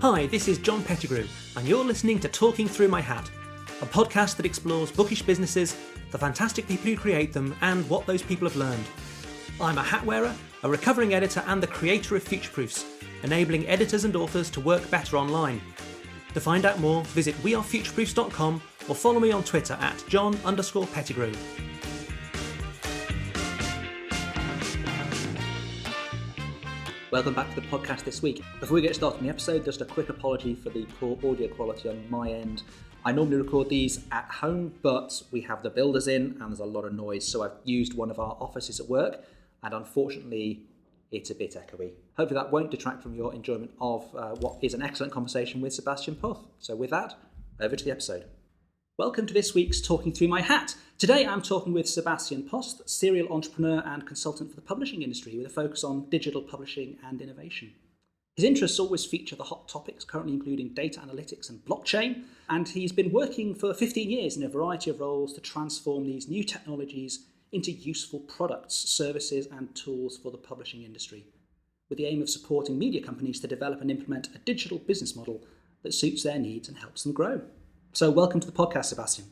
Hi, this is John Pettigrew, and you're listening to Talking Through My Hat, a podcast that explores bookish businesses, the fantastic people who create them, and what those people have learned. I'm a hat wearer, a recovering editor, and the creator of Futureproofs, enabling editors and authors to work better online. To find out more, visit wearefutureproofs.com or follow me on Twitter at John_Pettigrew. Welcome back to the podcast this week. Before we get started on the episode, just a quick apology for the poor audio quality on my end. I normally record these at home, but we have the builders in and there's a lot of noise, so I've used one of our offices at work, and unfortunately it's a bit echoey. Hopefully that won't detract from your enjoyment of what is an excellent conversation with Sebastian Posth. So with that, over to the episode. Welcome to this week's Talking Through My Hat. Today I'm talking with Sebastian Posth, serial entrepreneur and consultant for the publishing industry with a focus on digital publishing and innovation. His interests always feature the hot topics, currently including data analytics and blockchain, and he's been working for 15 years in a variety of roles to transform these new technologies into useful products, services and tools for the publishing industry, with the aim of supporting media companies to develop and implement a digital business model that suits their needs and helps them grow. So welcome to the podcast, Sebastian.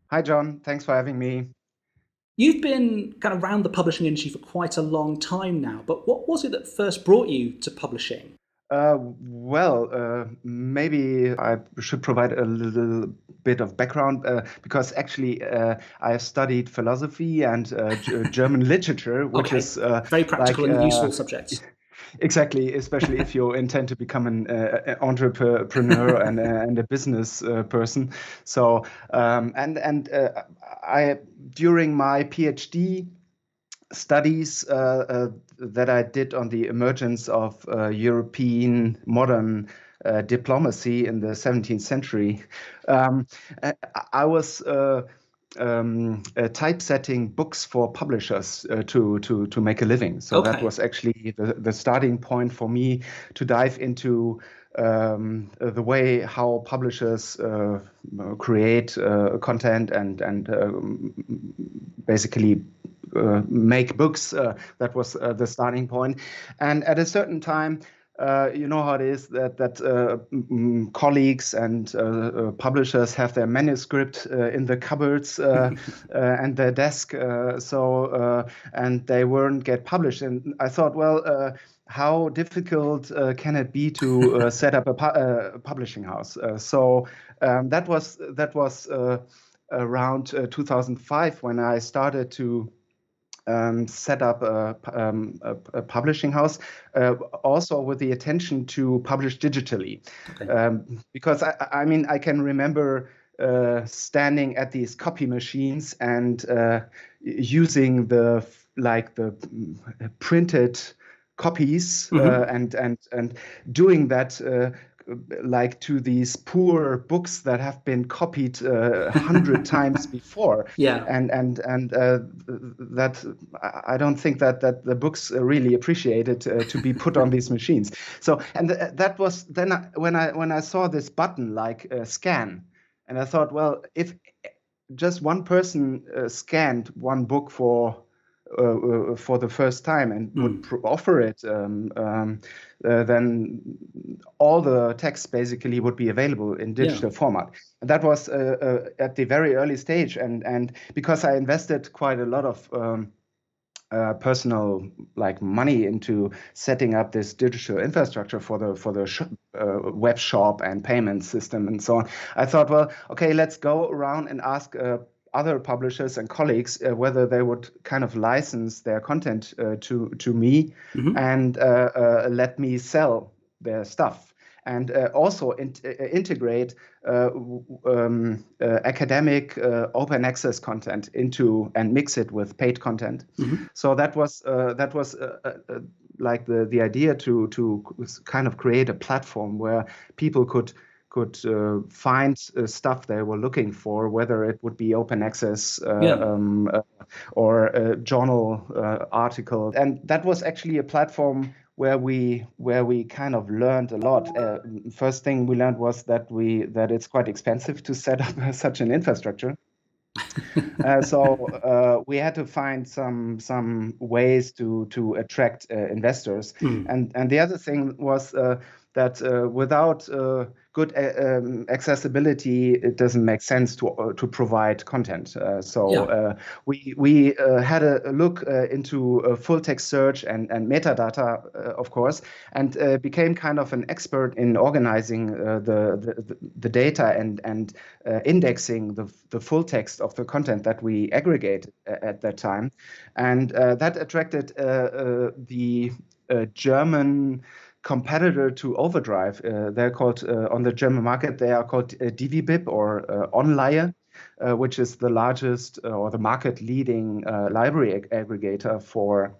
Hi, John. Thanks for having me. You've been kind of around the publishing industry for quite a long time now, but what was it that first brought you to publishing? Maybe I should provide a little bit of background because actually I have studied philosophy and German literature, which is very practical and useful subjects. Exactly, especially if you intend to become an entrepreneur and a business person. So, I during my PhD studies that I did on the emergence of European modern diplomacy in the 17th century, I was typesetting books for publishers to make a living. So that was actually the starting point for me to dive into the way how publishers create content and basically make books. That was the starting point. And at a certain time, you know how it is that colleagues and publishers have their manuscript in the cupboards and their desk, and they weren't get published. And I thought, well, how difficult can it be to set up a publishing house? So that was around 2005 when I started to set up a publishing house, also with the intention to publish digitally. Because I can remember standing at these copy machines and using the printed copies and doing that like to these poor books that have been copied 100 times before. And that I don't think that the books really appreciated to be put on these machines. So that was then when I saw this button like scan, and I thought, well, if just one person scanned one book for the first time and would offer it, then all the text basically would be available in digital format. And that was at the very early stage, and because I invested quite a lot of personal money into setting up this digital infrastructure for the web shop and payment system and so on, I thought, well, okay, let's go around and ask other publishers and colleagues whether they would kind of license their content to me and let me sell their stuff, and also integrate academic open access content into and mix it with paid content. So that was like the idea to kind of create a platform where people could find stuff they were looking for, whether it would be open access or a journal article. And that was actually a platform where we kind of learned a lot. First thing we learned was that it's quite expensive to set up such an infrastructure. So we had to find some ways to attract investors. And the other thing was that without good accessibility, it doesn't make sense to provide content. We had a look into full text search and metadata, of course, and became kind of an expert in organizing the data and indexing the full text of the content that we aggregate at that time, and that attracted the German competitor to Overdrive. They're called on the German market. They are called DiviBib or Onleihe, which is the largest or the market-leading library aggregator for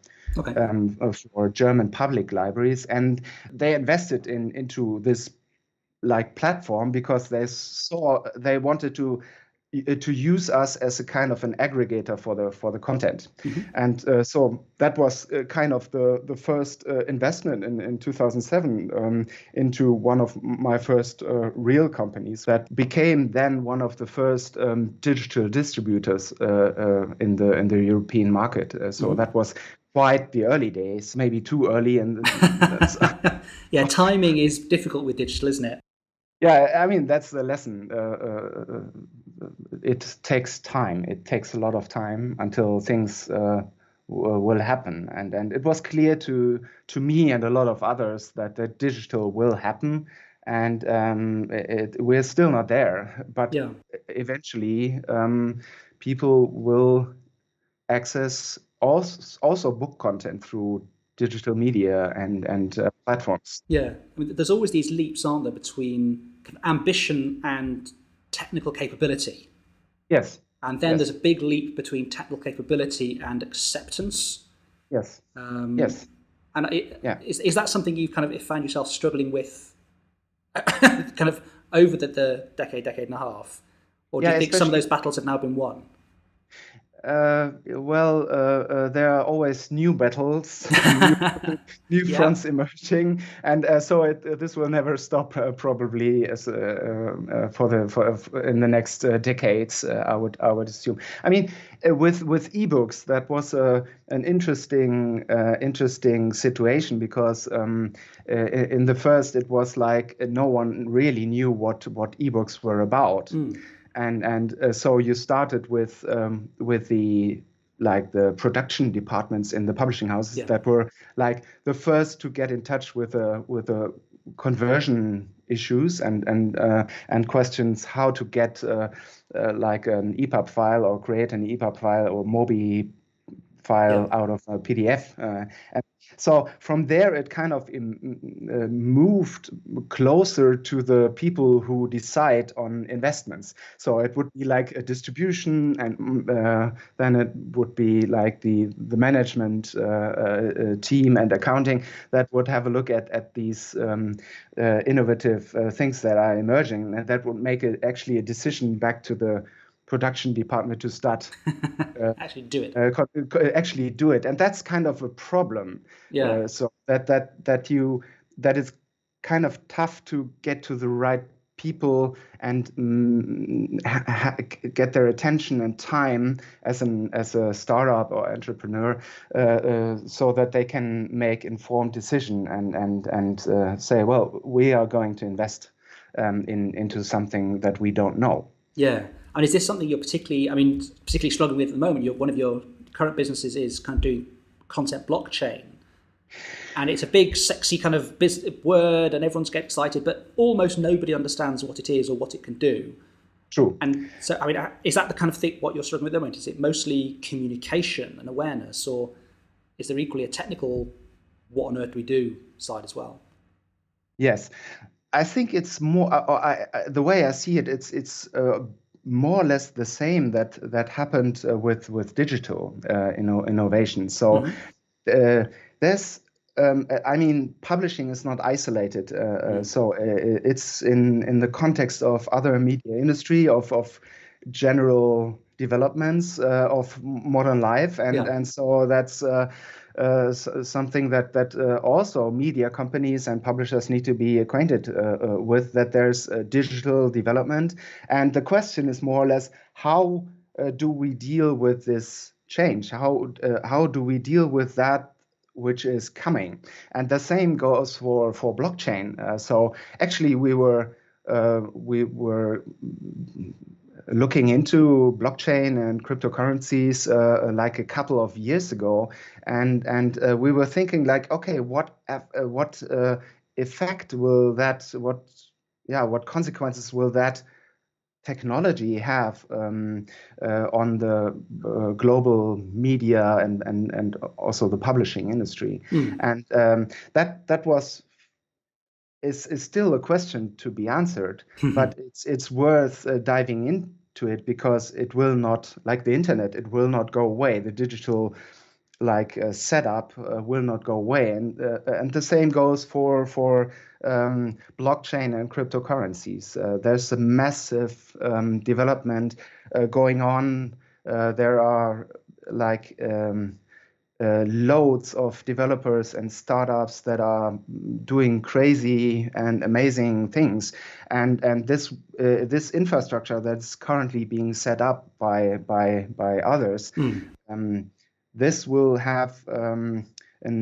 German public libraries, and they invested into this like platform because they wanted to use us as a kind of an aggregator for the content. And so that was kind of the first investment in 2007 into one of my first real companies that became then one of the first digital distributors in the European market. So that was quite the early days, maybe too early. And yeah, timing is difficult with digital, isn't it? Yeah, I mean, that's the lesson. It takes time. It takes a lot of time until things will happen. And it was clear to me and a lot of others that the digital will happen. And we're still not there. But eventually, people will access also book content through digital media and platforms. Yeah, I mean, there's always these leaps, aren't there, between kind of ambition and technical capability. Yes. And then there's a big leap between technical capability and acceptance. Yes. Yes. And is that something you've kind of found yourself struggling with kind of over the decade and a half? Or do you think some of those battles have now been won? There are always new battles, new fronts emerging, and so this will never stop. Probably as in the next decades, I would assume. I mean, with ebooks, that was an interesting situation because in the first it was like no one really knew what ebooks were about. And so you started with the production departments in the publishing houses that were like the first to get in touch with the conversion issues and questions how to get like an EPUB file or create an EPUB file or MOBI file out of a PDF. And so from there, it kind of moved closer to the people who decide on investments. So it would be like a distribution, and then it would be like the management team and accounting that would have a look at these innovative things that are emerging, and that would make it actually a decision back to the production department to start actually do it. Actually do it, and that's kind of a problem. So that is kind of tough to get to the right people and get their attention and time as a startup or entrepreneur, so that they can make informed decision and say, well, we are going to invest into something that we don't know. Yeah. And is this something you're particularly struggling with at the moment? One of your current businesses is kind of doing content blockchain. And it's a big, sexy kind of word, and everyone's getting excited, but almost nobody understands what it is or what it can do. True. And so, I mean, is that the kind of thing what you're struggling with at the moment? Is it mostly communication and awareness, or is there equally a technical, what on earth do we do side as well? Yes, I think it's more. The way I see it, it's more or less the same that happened with digital innovation. So there's. I mean, publishing is not isolated. So it's in the context of other media industry, of general developments of modern life, and so that's something that also media companies and publishers need to be acquainted with, that there's digital development. And the question is more or less, how do we deal with this change? How do we deal with that which is coming. And the same goes for blockchain. So actually, we were looking into blockchain and cryptocurrencies like a couple of years ago, and we were thinking like, okay, what effect will that what consequences will that technology have on the global media and also the publishing industry. And that is still a question to be answered, but it's worth diving into it, because it will not, like the internet, it will not go away. The digital setup will not go away, and the same goes for blockchain and cryptocurrencies. There's a massive development going on. There are loads of developers and startups that are doing crazy and amazing things, and this infrastructure that's currently being set up by others. This will have an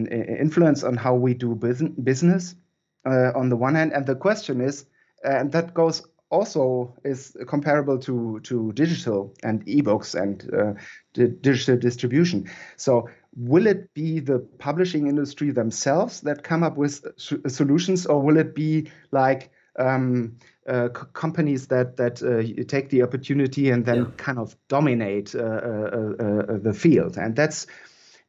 influence on how we do business on the one hand, and the question is, and that goes also is comparable to digital and ebooks and digital distribution. So will it be the publishing industry themselves that come up with solutions, or will it be like companies that take the opportunity and then kind of dominate the field? And that's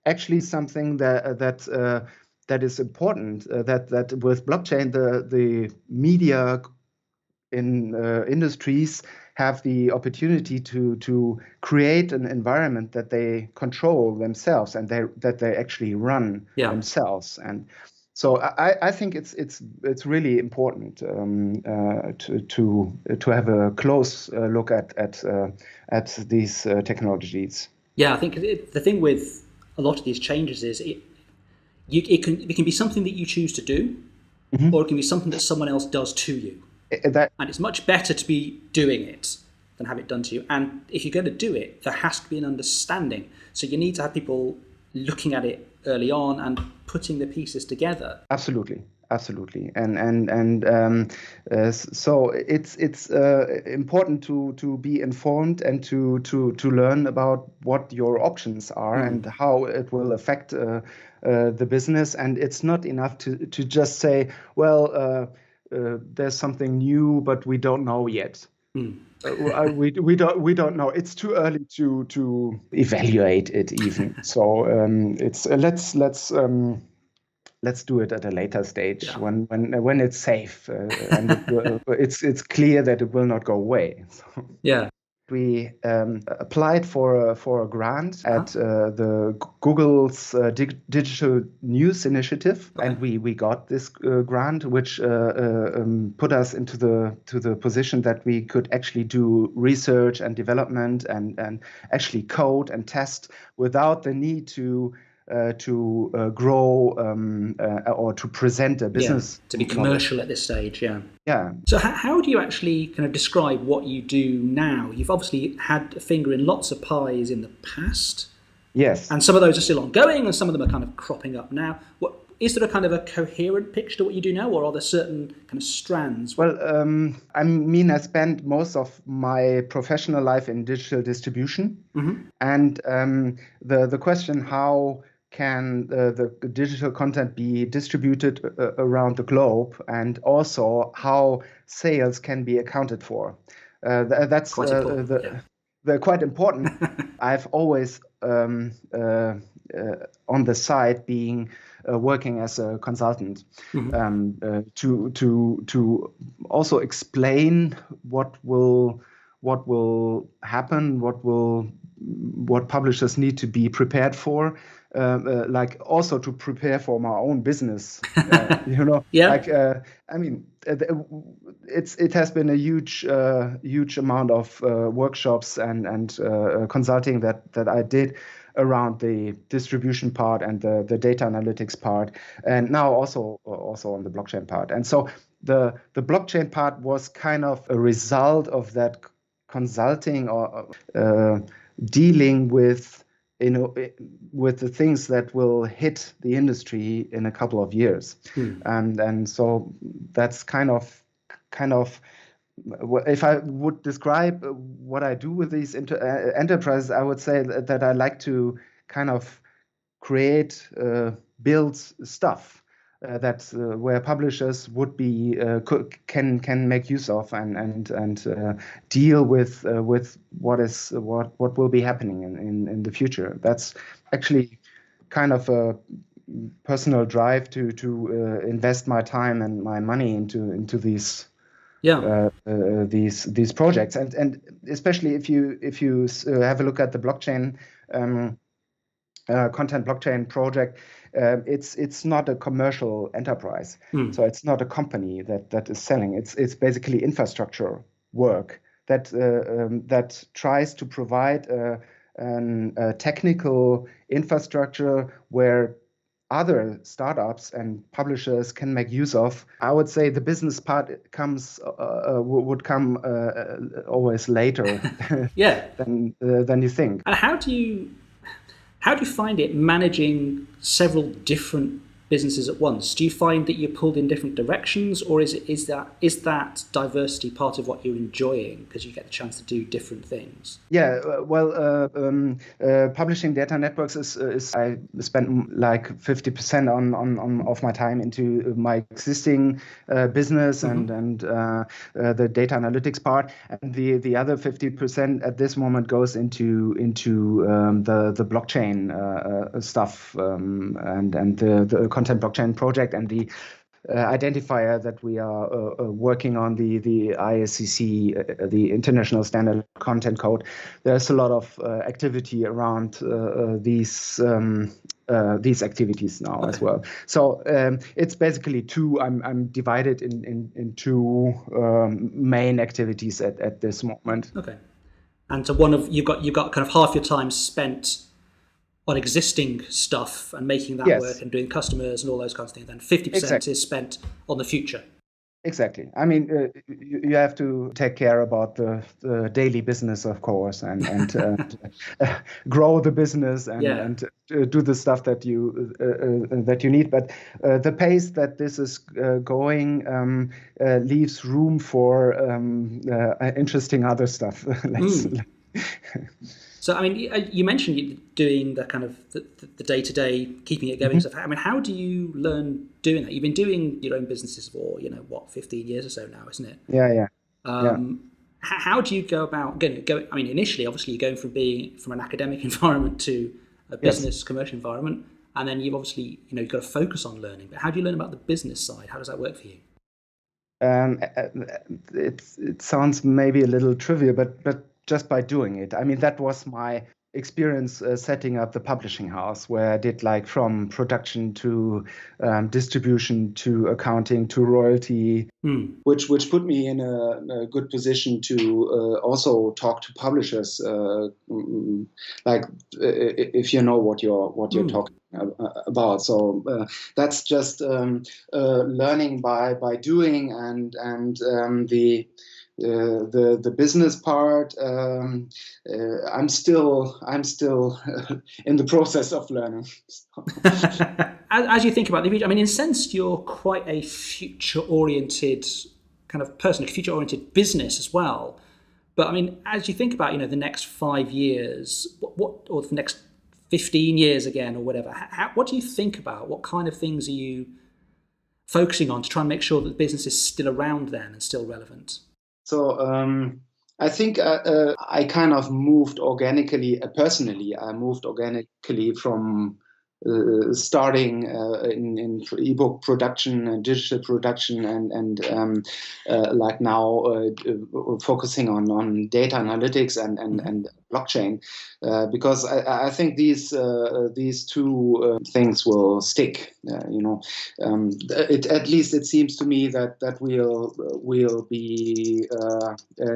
actually something that is important. That with blockchain, the media in industries have the opportunity to create an environment that they control themselves and that they actually run themselves. And so I think it's really important to have a close look at these technologies. Yeah, I think the thing with a lot of these changes is it can be something that you choose to do, or it can be something that someone else does to you. And it's much better to be doing it than have it done to you. And if you're going to do it, there has to be an understanding. So you need to have people looking at it early on and putting the pieces together. Absolutely. And so it's important to be informed and to learn about what your options are and how it will affect the business. And it's not enough to just say, well, there's something new, but we don't know yet. We don't know. It's too early to evaluate it even. So let's do it at a later stage when it's safe and it's clear that it will not go away. So. Yeah. We applied for a grant at the Google's Digital News Initiative, and we got this grant, which put us into the position that we could actually do research and development and actually code and test without the need to grow or to present a business to be commercial at this stage. Yeah. So how do you actually kind of describe what you do now? You've obviously had a finger in lots of pies in the past. Yes. And some of those are still ongoing, and some of them are kind of cropping up now. Is there a kind of a coherent picture to what you do now, or are there certain kind of strands? Well, I spent most of my professional life in digital distribution, and the question, how can the digital content be distributed around the globe, and also how sales can be accounted for. That's quite important. They're quite important. I've always on the side being working as a consultant to also explain what will happen, what publishers need to be prepared for. Like also to prepare for my own business, it has been a huge amount of workshops and consulting that I did around the distribution part and the data analytics part, and now also on the blockchain part. And so the blockchain part was kind of a result of that consulting or dealing with with the things that will hit the industry in a couple of years. And so that's kind of if I would describe what I do with these enterprises, I would say that I like to kind of create, build stuff that where publishers would be can make use of and deal with what will be happening in the future. That's actually kind of a personal drive to invest my time and my money into these these projects, and especially if you have a look at the blockchain content blockchain project, it's not a commercial enterprise, so it's not a company that is selling. It's basically infrastructure work that tries to provide a technical infrastructure where other startups and publishers can make use of. I would say the business part would come always later than you think. And how do you find it managing several different businesses at once? Do you find that you're pulled in different directions, or is that diversity part of what you're enjoying because you get the chance to do different things? Yeah, publishing data networks is I spent like 50% on of my time into my existing business and the data analytics part, and the other 50% at this moment goes into the blockchain stuff and the content blockchain project and the identifier that we are working on, the ISCC, the International Standard Content Code. There's a lot of activity around these activities now as well. So it's basically two. I'm divided in two main activities at this moment. Okay, and so you've got kind of half your time spent on existing stuff and making that work and doing customers and all those kinds of things. Then 50% is spent on the future. Exactly. I mean, you have to take care about the daily business, of course, and grow the business and do the stuff that you need. But the pace that this is going leaves room for interesting other stuff. So, I mean, you mentioned you doing the kind of the day-to-day, keeping it going stuff. I mean, how do you learn doing that? You've been doing your own businesses for, 15 years or so now, isn't it? Yeah. How do you go about going? I mean, initially, obviously, you're going from an academic environment to a business commercial environment, and then you've obviously, you've got to focus on learning. But how do you learn about the business side? How does that work for you? It sounds maybe a little trivial, but just by doing it. I mean, that was my experience setting up the publishing house, where I did like from production to distribution to accounting to royalty, which put me in a good position to also talk to publishers, like if you know what you're talking about. So that's just learning by doing, and the business part, I'm still in the process of learning. As you think about the future, I mean, in a sense, you're quite a future-oriented kind of person, a future-oriented business as well. But I mean, as you think about, the next 5 years, or the next 15 years again, or whatever, what do you think about? What kind of things are you focusing on to try and make sure that the business is still around then and still relevant? So I think I kind of moved organically, personally. I moved organically from starting in ebook production and digital production, and like now focusing on data analytics and blockchain, because I think these two things will stick. At least it seems to me that we'll be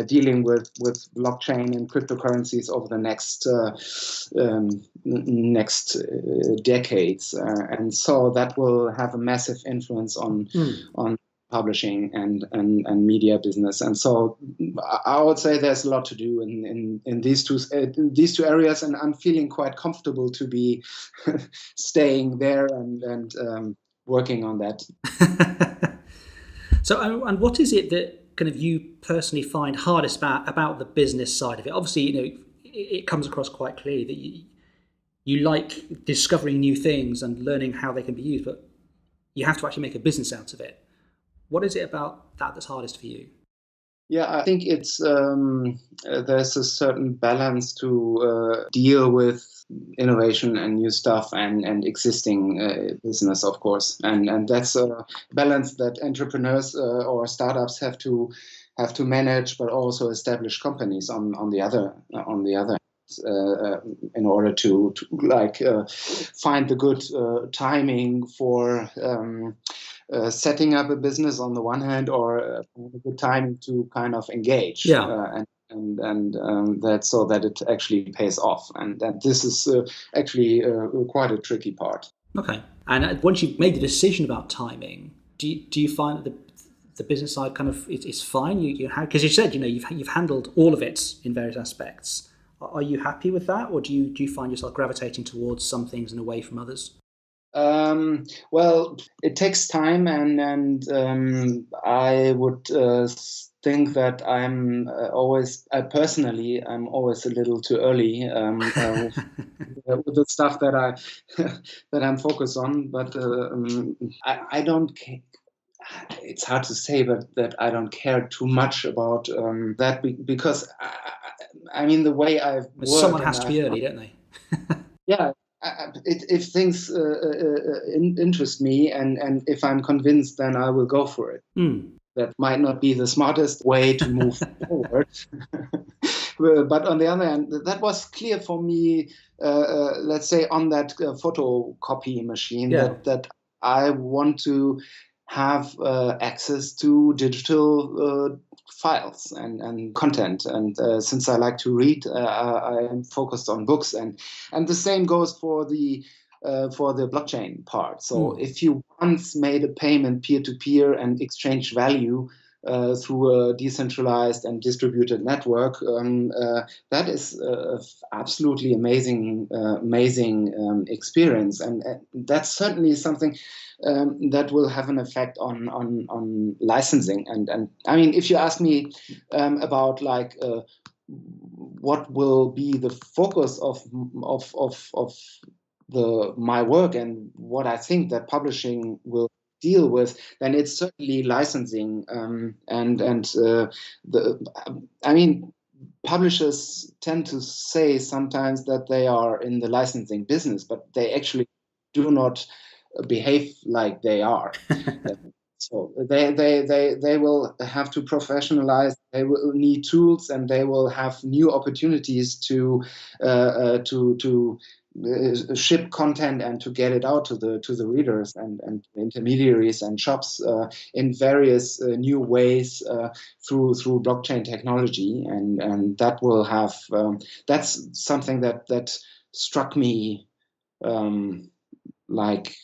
dealing with blockchain and cryptocurrencies over the next decades, and so that will have a massive influence on publishing and media business. And so I would say there's a lot to do in these two areas, and I'm feeling quite comfortable to be staying there and working on that. So, and what is it that kind of you personally find hardest about the business side of it? Obviously, it comes across quite clearly that you like discovering new things and learning how they can be used, but you have to actually make a business out of it. What is it about that that's hardest for you? Yeah, I think it's there's a certain balance to deal with innovation and new stuff and existing business, of course, and that's a balance that entrepreneurs or startups have to manage, but also established companies on the other in order to find the good timing for setting up a business on the one hand, or the time to kind of engage, and that so that it actually pays off, and that this is actually quite a tricky part. Okay, and once you've made the decision about timing, do you find that the business side kind of it's fine? Because you said you've handled all of it in various aspects. Are you happy with that, or do you find yourself gravitating towards some things and away from others? Well, it takes time, and I would think that I'm always a little too early with the stuff that I'm focused on. But I don't. It's hard to say, but that I don't care too much about that because I mean the way I've worked. Someone has to be early, don't they? Yeah. If things interest me and if I'm convinced, then I will go for it. That might not be the smartest way to move forward. But on the other hand, that was clear for me, let's say on that photocopy machine, that I want to have access to digital files and content, and since I like to read, I am focused on books, and the same goes for the blockchain part. So if you once made a payment peer-to-peer and exchanged value through a decentralized and distributed network, that is absolutely amazing experience, and that's certainly something that will have an effect on licensing. And I mean, if you ask me about what will be the focus of my work and what I think that publishing will deal with, then it's certainly licensing. I mean, publishers tend to say sometimes that they are in the licensing business, but they actually do not behave like they are. So they will have to professionalize. They will need tools, and they will have new opportunities to ship content and to get it out to the readers and intermediaries and shops in various new ways through blockchain technology, and that will have that's something that struck me like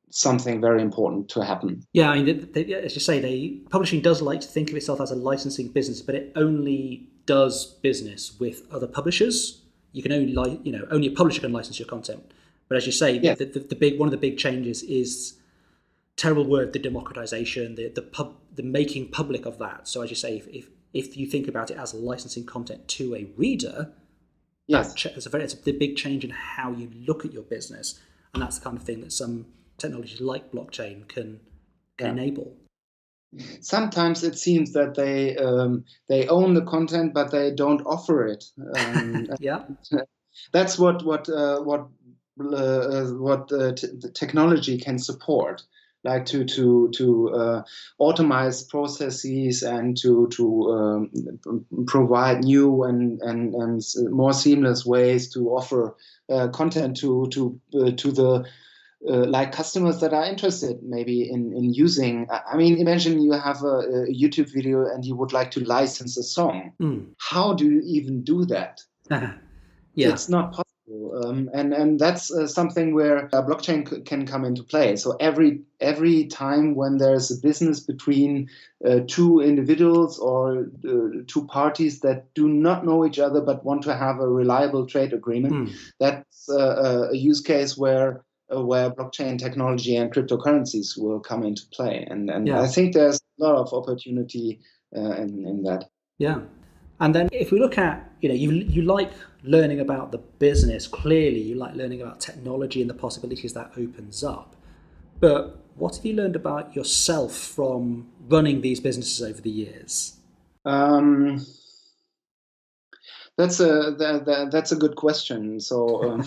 something very important to happen. Yeah, I mean, as you say, publishing does like to think of itself as a licensing business, but it only does business with other publishers. You can only a publisher can license your content. But as you say, one of the big changes is, terrible word, the democratization, the making public of that. So as you say, if you think about it as licensing content to a reader, it's a big change in how you look at your business, and that's the kind of thing that some technologies like blockchain can enable. Sometimes it seems that they own the content, but they don't offer it. That's what the technology can support, like to automate processes and to provide new and more seamless ways to offer content to the like customers that are interested maybe in using. I mean, imagine you have a YouTube video and you would like to license a song. How do you even do that? It's not possible. and that's something where blockchain can come into play. So every time when there's a business between two individuals or two parties that do not know each other but want to have a reliable trade agreement, that's a use case where blockchain technology and cryptocurrencies will come into play. And I think there's a lot of opportunity in that. Yeah. And then if we look at, you like learning about the business, clearly you like learning about technology and the possibilities that opens up. But what have you learned about yourself from running these businesses over the years? That's a good question. So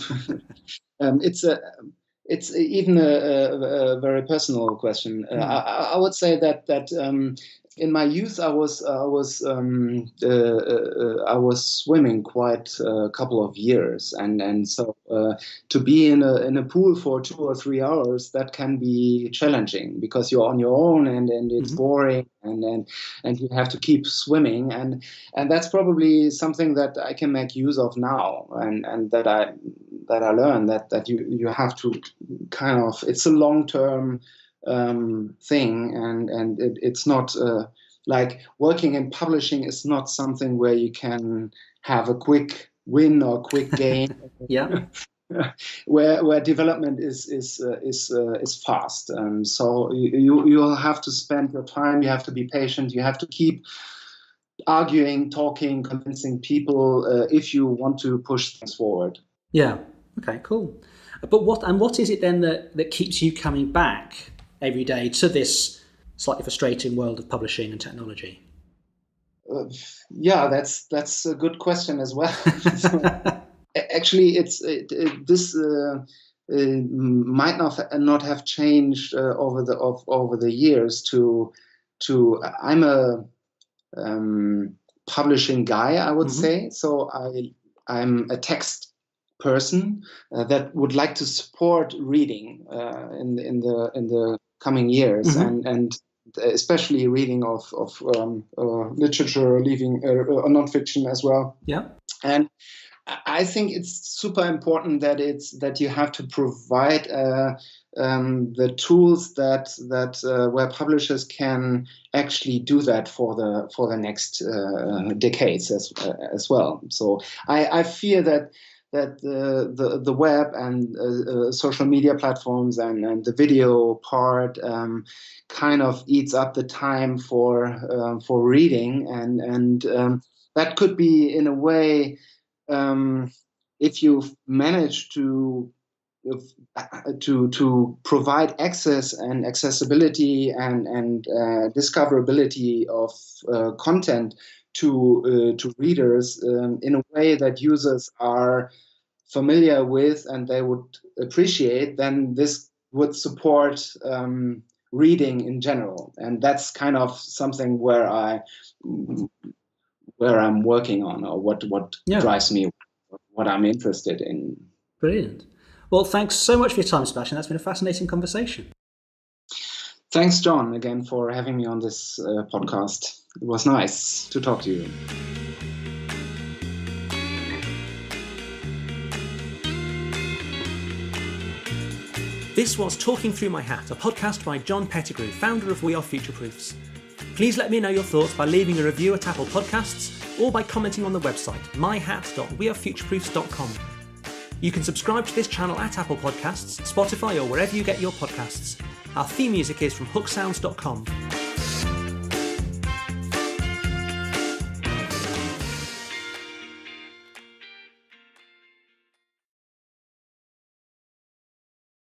it's even a very personal question. I would say that in my youth I was swimming quite a couple of years, and so to be in a pool for 2 or 3 hours, that can be challenging because you're on your own and it's boring and you have to keep swimming, and that's probably something that I can make use of now, and that I learned that you have to kind of, it's a long-term thing, and it's not like working in publishing is not something where you can have a quick win or quick gain. Yeah. where development is fast, so you'll have to spend your time, you have to be patient, you have to keep arguing, talking, convincing people if you want to push things forward. Yeah. Okay, cool. But what is it then that keeps you coming back every day to this slightly frustrating world of publishing and technology? Yeah, that's a good question as well. So, actually, this might not have changed over the years. I'm a publishing guy, I would say. So I'm a text person that would like to support reading in the coming years, and especially reading of literature, leaving nonfiction as well. Yeah. And I think it's super important that you have to provide the tools that where publishers can actually do that for the next decades as well. So I fear that the web and social media platforms and the video part kind of eats up the time for reading, and that could be, in a way, if you manage to provide access and accessibility and discoverability of content to readers in a way that users are familiar with and they would appreciate, then this would support reading in general. And that's kind of something where I'm working on, or what drives me, what I'm interested in. Brilliant. Well, thanks so much for your time, Sebastian. That's been a fascinating conversation. Thanks, John, again for having me on this podcast. It was nice to talk to you. This was Talking Through My Hat, a podcast by John Pettigrew, founder of We Are Futureproofs. Please let me know your thoughts by leaving a review at Apple Podcasts or by commenting on the website myhat.wearefutureproofs.com. You can subscribe to this channel at Apple Podcasts, Spotify, or wherever you get your podcasts. Our theme music is from hooksounds.com.